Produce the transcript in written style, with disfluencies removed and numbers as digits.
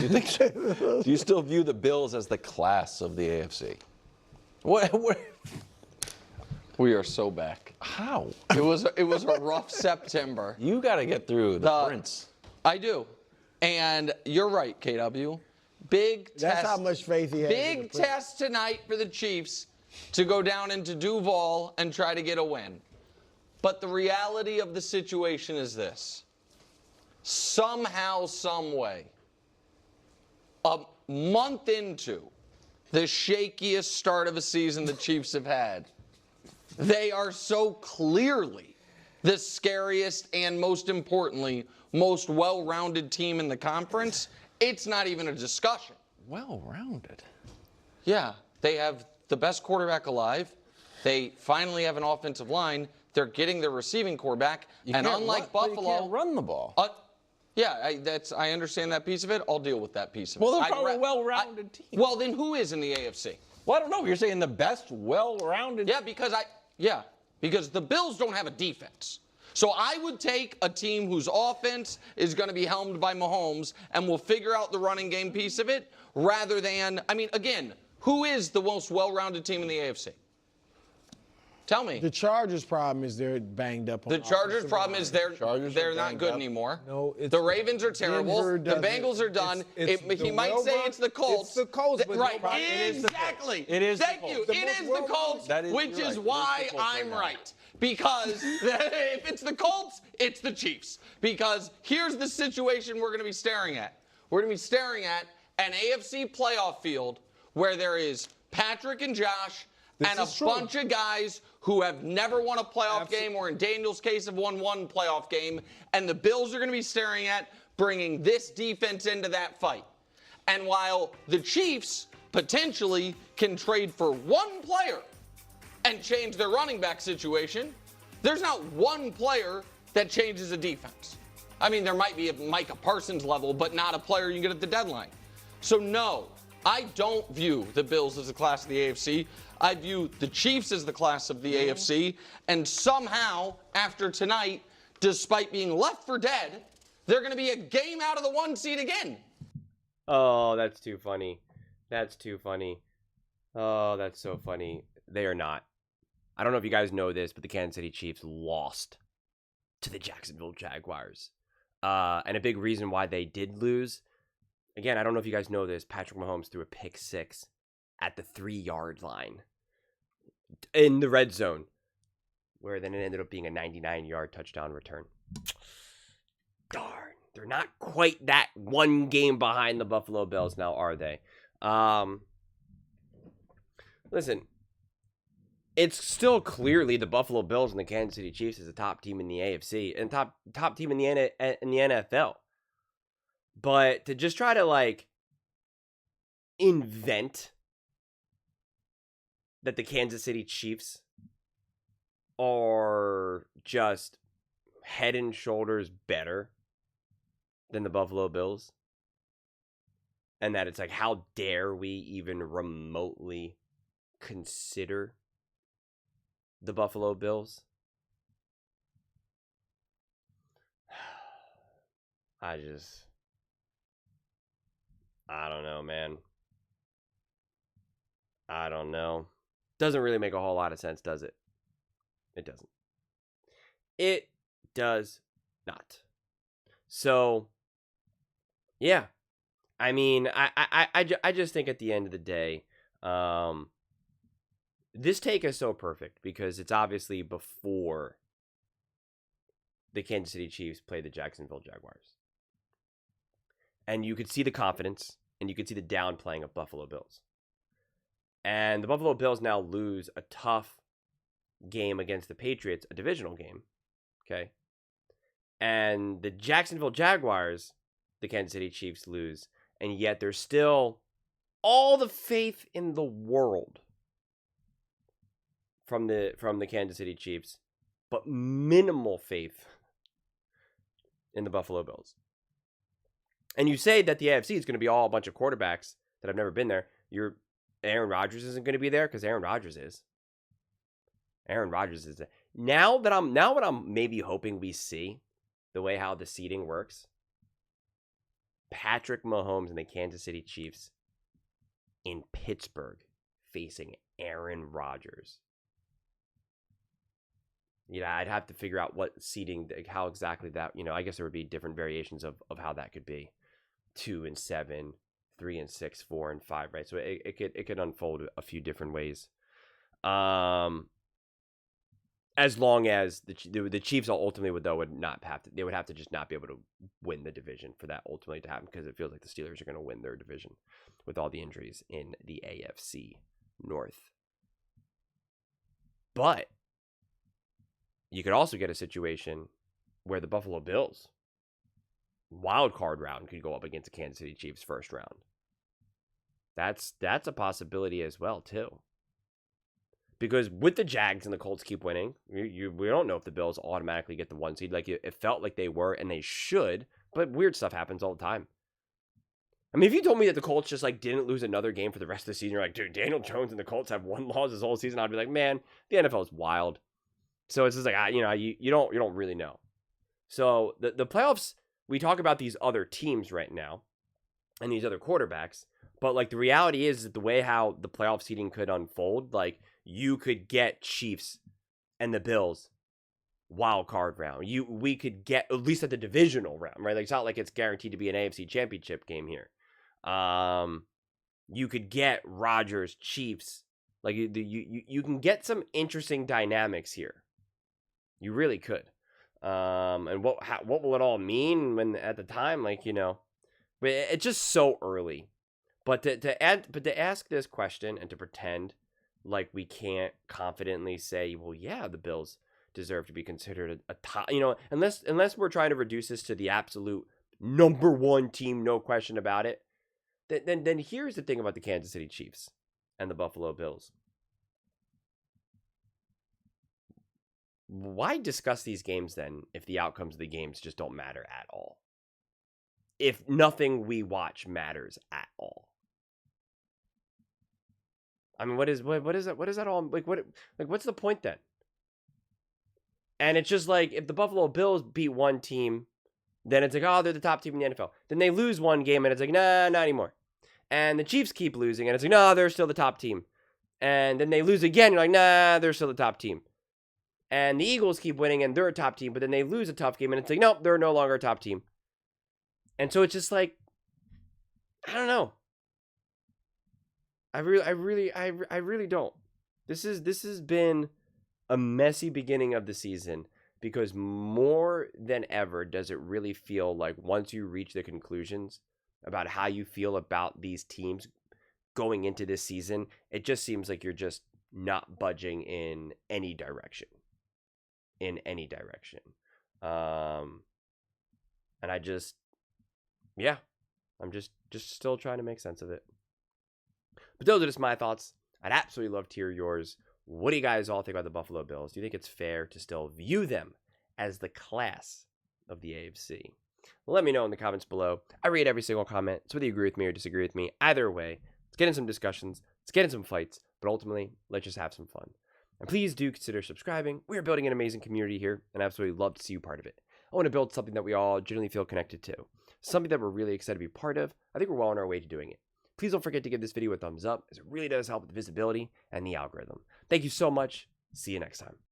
Do you think? Do you still view the Bills as the class of the AFC? What? We are so back. How? It was a rough September. You got to get through the Prince. I do. And you're right, KW. Big test. That's how much faith he has. Big test tonight for the Chiefs to go down into Duval and try to get a win. But the reality of the situation is this. Somehow, some way, a month into the shakiest start of a season the Chiefs have had, they are so clearly the scariest and, most importantly, most well-rounded team in the conference. It's not even a discussion. Well-rounded. Yeah, they have the best quarterback alive. They finally have an offensive line. They're getting their receiving core back. And unlike Buffalo, you can't run the ball. I understand that piece of it. I'll deal with that piece of it. Well, they're probably a well-rounded team. Well, then who is in the AFC? Well, I don't know. You're saying the best well-rounded. Yeah, because the Bills don't have a defense. So I would take a team whose offense is going to be helmed by Mahomes and will figure out the running game piece of it rather than, again, who is the most well-rounded team in the AFC? Tell me. The Chargers' problem is they're banged up. The Chargers' problem is they're not good anymore. No, the Ravens are terrible. The Bengals are done. He might say it's the Colts. It's the Colts. Right, exactly. It is. Thank you. It is the Colts, which is why I'm right. Because if it's the Colts, it's the Chiefs. Because here's the situation we're going to be staring at. We're going to be staring at an AFC playoff field where there is Patrick and Josh and a bunch of guys who have never won a playoff game, or in Daniel's case have won one playoff game. And the Bills are going to be staring at bringing this defense into that fight. And while the Chiefs potentially can trade for one player and change their running back situation, there's not one player that changes a defense. There might be a Micah Parsons level, but not a player you can get at the deadline. So no, I don't view the Bills as the class of the AFC. I view the Chiefs as the class of the AFC. And somehow, after tonight, despite being left for dead, they're going to be a game out of the 1 seed again. Oh, that's too funny. That's too funny. Oh, that's so funny. They are not. I don't know if you guys know this, but the Kansas City Chiefs lost to the Jacksonville Jaguars. And a big reason why they did lose, again, I don't know if you guys know this, Patrick Mahomes threw a pick 6 at the 3-yard line in the red zone, where then it ended up being a 99-yard touchdown return. Darn, they're not quite that one game behind the Buffalo Bills now, are they? Listen, it's still clearly the Buffalo Bills and the Kansas City Chiefs is the top team in the AFC and top team in the NFL. But to just try to invent that the Kansas City Chiefs are just head and shoulders better than the Buffalo Bills, and that it's how dare we even remotely consider the Buffalo Bills? I don't know, man. I don't know. Doesn't really make a whole lot of sense, does it? It doesn't. It does not. So, yeah. I just think at the end of the day, this take is so perfect because it's obviously before the Kansas City Chiefs play the Jacksonville Jaguars. And you could see the confidence and you could see the downplaying of Buffalo Bills. And the Buffalo Bills now lose a tough game against the Patriots, a divisional game. Okay. And the Jacksonville Jaguars, the Kansas City Chiefs lose. And yet there's still all the faith in the world from the Kansas City Chiefs, but minimal faith in the Buffalo Bills. And you say that the AFC is going to be all a bunch of quarterbacks that have never been there. Aaron Rodgers isn't going to be there because Aaron Rodgers is. Aaron Rodgers is there. Now what I'm maybe hoping we see, the way how the seeding works, Patrick Mahomes and the Kansas City Chiefs in Pittsburgh facing Aaron Rodgers. Yeah, I'd have to figure out what seeding, how exactly that, I guess there would be different variations of how that could be. 2-7, 3-6, 4-5, right? So it could unfold a few different ways. As long as the Chiefs ultimately would not have to, they would have to just not be able to win the division for that ultimately to happen, because it feels like the Steelers are going to win their division with all the injuries in the AFC North. But you could also get a situation where the Buffalo Bills wild card round could go up against the Kansas City Chiefs first round. That's a possibility as well too. Because with the Jags and the Colts keep winning, we don't know if the Bills automatically get the 1 seed. Like, it felt like they were, and they should, but weird stuff happens all the time. I mean, if you told me that the Colts just, didn't lose another game for the rest of the season, you're like, dude, Daniel Jones and the Colts have 1 loss this whole season, I'd be like, man, the NFL is wild. So it's just like, you don't really know. So the playoffs, we talk about these other teams right now and these other quarterbacks, but, the reality is that the way how the playoff seeding could unfold, you could get Chiefs and the Bills wild card round. We could get at least at the divisional round, right? It's not like it's guaranteed to be an AFC championship game here. You could get Rodgers, Chiefs. You can get some interesting dynamics here. You really could. And what will it all mean when at the time, but it's just so early. But to ask this question and to pretend like we can't confidently say, well, yeah, the Bills deserve to be considered a top, unless we're trying to reduce this to the absolute number 1 team, no question about it. Then here's the thing about the Kansas City Chiefs and the Buffalo Bills. Why discuss these games then if the outcomes of the games just don't matter at all? If nothing we watch matters at all. I mean, what is that all what's the point then? And it's just if the Buffalo Bills beat 1 team, then it's oh, they're the top team in the NFL. Then they lose 1 game and it's nah, not anymore. And the Chiefs keep losing and it's no, they're still the top team. And then they lose again, you're nah, they're still the top team. And the Eagles keep winning and they're a top team, but then they lose a tough game and it's nope, they're no longer a top team. And so it's just I don't know. I really don't. This has been a messy beginning of the season, because more than ever does it really feel like once you reach the conclusions about how you feel about these teams going into this season, it just seems like you're just not budging in any direction. And I'm just still trying to make sense of it. But those are just my thoughts. I'd absolutely love to hear yours. What do you guys all think about the Buffalo Bills? Do you think it's fair to still view them as the class of the AFC? Let me know in the comments below. I read every single comment, so whether you agree with me or disagree with me, either way, let's get in some discussions, let's get in some fights, but ultimately, let's just have some fun. And please do consider subscribing. We are building an amazing community here, and I absolutely love to see you part of it. I want to build something that we all genuinely feel connected to, something that we're really excited to be part of. I think we're well on our way to doing it. Please don't forget to give this video a thumbs up, as it really does help with the visibility and the algorithm. Thank you so much. See you next time.